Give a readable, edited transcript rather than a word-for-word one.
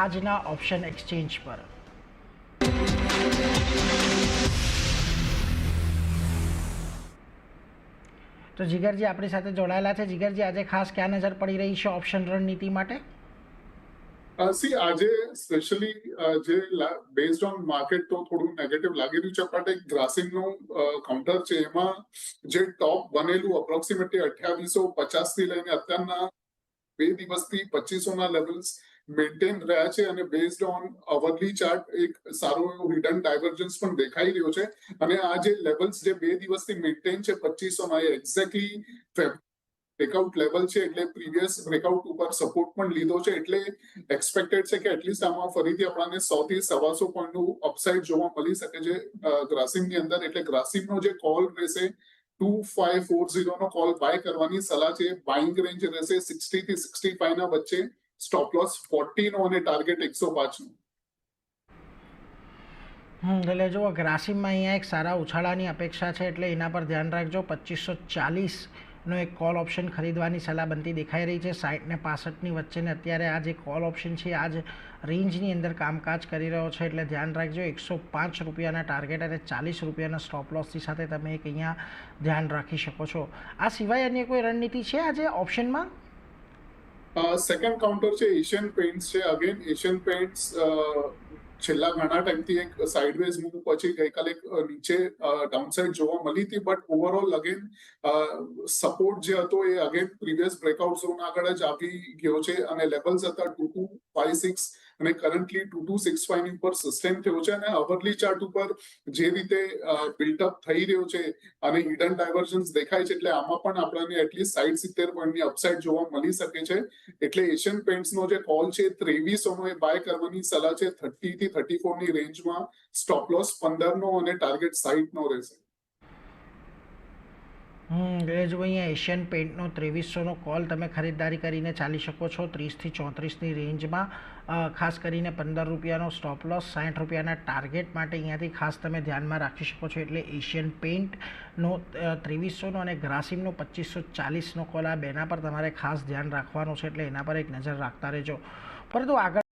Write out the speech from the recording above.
આજના option exchange પર? તો જીગરજી આપણી સાથે જોડાયેલા છે. જીગરજી, આજે ખાસ ક્યાં નજર પડી રહી છે ઓપ્શન રણનીતિ માટે? આજે સ્પેશિયલી જે બેઝડ ઓન માર્કેટ તો થોડું નેગેટિવ લાગી રહ્યું છે, બટ એક ગ્રાસિમનું કાઉન્ટર છે, એમાં જે ટોપ બનેલું અપ્રોક્સિમેટલી 2850 થી લઈને અત્યારના 2 દિવસથી 2500 લેવલ્સ મેન્ટેન રહ્યા છે, અને બેઝડ ઓન અવરલી ચાર્ટ એક સારો એવો હિડન ડાયવર્જન્સ પણ દેખાઈ રહ્યો છે. અને આ જે લેવલ્સ જે 2 દિવસથી મેન્ટેન છે 2500 એ એક્ઝેક્ટલી બ્રેકઆઉટ લેવલ છે, એટલે પ્રીવિયસ બ્રેકઆઉટ ઉપર સપોર્ટ પણ લીધો છે. એટલે એક્સપેક્ટેડ છે કે એટલીસ્ટ આમાં ફરીથી આપણને 100 થી 125 પોઈન્ટનું અપસાઇડ જોવા મળી શકે છે ગ્રાસિમની અંદર. એટલે ગ્રાસિમનો જે કોલ રહેશે 2540 નો કોલ બાય કરવાની સલાહ છે. બાઇંગ રેન્જ રહેશે 60 થી 65 ના વચ્ચે, સ્ટોપ લોસ 40 નો અને ટાર્ગેટ 105 નો. એટલે જુઓ, ગ્રાસિમમાં અહીંયા એક સારા ઉછાળાની અપેક્ષા છે, એટલે એના પર ધ્યાન રાખજો. 2540નો એક કોલ ઓપ્શન ખરીદવાની સલાહ બનતી દેખાઈ રહી છે. 60 ને 65ની વચ્ચેને અત્યારે આ જે કોલ ઓપ્શન છે આ જ રેન્જની અંદર કામકાજ કરી રહ્યો છે, એટલે ધ્યાન રાખજો. 105 રૂપિયાના ટાર્ગેટ અને 40 રૂપિયાના સ્ટોપ લોસની સાથે તમે એક અહીંયા ધ્યાન રાખી શકો છો. આ સિવાય અન્ય કોઈ રણનીતિ છે આજે ઓપ્શનમાં? સેકન્ડ કાઉન્ટર છે એશિયન પેઇન્ટ્સ છે. અગેન એશિયન પેઇન્ટ્સ છેલ્લા ઘણા ટાઈમથી એક સાઇડવેઝ મૂવ પછી ગઈકાલે નીચે ડાઉનસાઇડ જોવા મળી હતી, બટ ઓવરઓલ અગેન સપોર્ટ જે હતો એ અગેન પ્રીવિયસ બ્રેકઆઉટ ઝોન આગળ જ આવી ગયો છે, અને લેવલ્સ હતા 2256 અને કરન્ટલી 2265 ની ઉપર સસ્ટેન થયો છે. અને અવરલી ચાર્ટ ઉપર જે રીતે બિલ્ટઅપ થઈ રહ્યો છે અને હિડન ડાયવર્જન્સ દેખાય છે, એટલે આમાં પણ આપણને એટલીસ્ટ 60-70 પોઈન્ટની અપસાઇડ જોવા મળી શકે છે. એટલે એશિયન પેઇન્ટ્સનો જે કોલ છે 2300 નો એ બાય કરવાની સલાહ છે 30 થી 34 ની રેન્જમાં. સ્ટોપ લોસ 15 નો અને ટાર્ગેટ 60 નો રહેશે. એટલે જો અહીંયા એશિયન પેઇન્ટનો 2300નો કોલ તમે ખરીદદારી કરીને ચાલી શકો છો 30 થી 34ની રેન્જમાં. ખાસ કરીને 15 રૂપિયાનો સ્ટોપ લોસ, 60 રૂપિયાના ટાર્ગેટ માટે અહીંયાથી ખાસ તમે ધ્યાનમાં રાખી શકો છો. એટલે એશિયન પેઇન્ટનો 2300નો અને ગ્રાસિમનો 2540નો કોલ, આ બેના પર તમારે ખાસ ધ્યાન રાખવાનું છે, એટલે એના પર એક નજર રાખતા રહેજો. પરંતુ આગળ